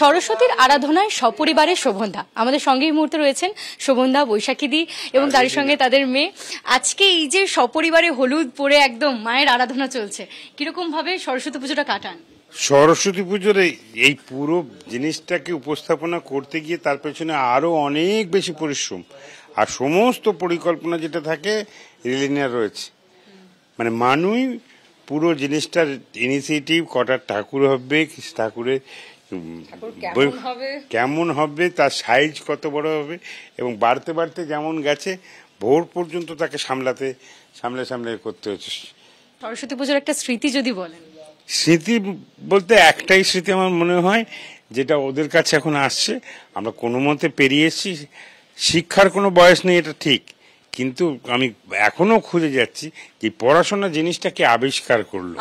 সরস্বতীর আরাধনায় সপরিবারে শোভনদা আমাদের সঙ্গে এই মুহূর্তে রয়েছেন। শোভনদা, বৈশাখীদি এবং তার সঙ্গে তাদের মেয়ে। আজকে এই যে সপরিবারে হলুদ পরে একদম মায়ের আরাধনা চলছে, কিরকম ভাবে সরস্বতী পুজোটা কাটান? সরস্বতী পুজোর এই পুরো জিনিসটাকে উপস্থাপনা করতে গিয়ে তার পেছনে আরো অনেক বেশি পরিশ্রম আর সমস্ত পরিকল্পনা যেটা থাকে রিলিনিয়ার রয়েছে। মানে মানুষ পুরো জিনিসটার ইনিশিয়েটিভ, কটা ঠাকুর হবে, ঠাকুরের কেমন হবে, তার সাইজ কত বড় হবে এবং বাড়তে বাড়তে যেমন গেছে ভোর পর্যন্ত তাকে সামলে করতে হচ্ছে। সরস্বতী পুজোর একটা স্মৃতি যদি বলেন। স্মৃতি বলতে একটাই স্মৃতি আমার মনে হয়, যেটা ওদের কাছে এখন আসছে, আমরা কোনো মতে পেরিয়ে এসেছি। শিক্ষার কোনো বয়স নেই, এটা ঠিক, কিন্তু আমি এখনো খুঁজে যাচ্ছি যে পড়াশোনা জিনিসটাকে আবিষ্কার করলো।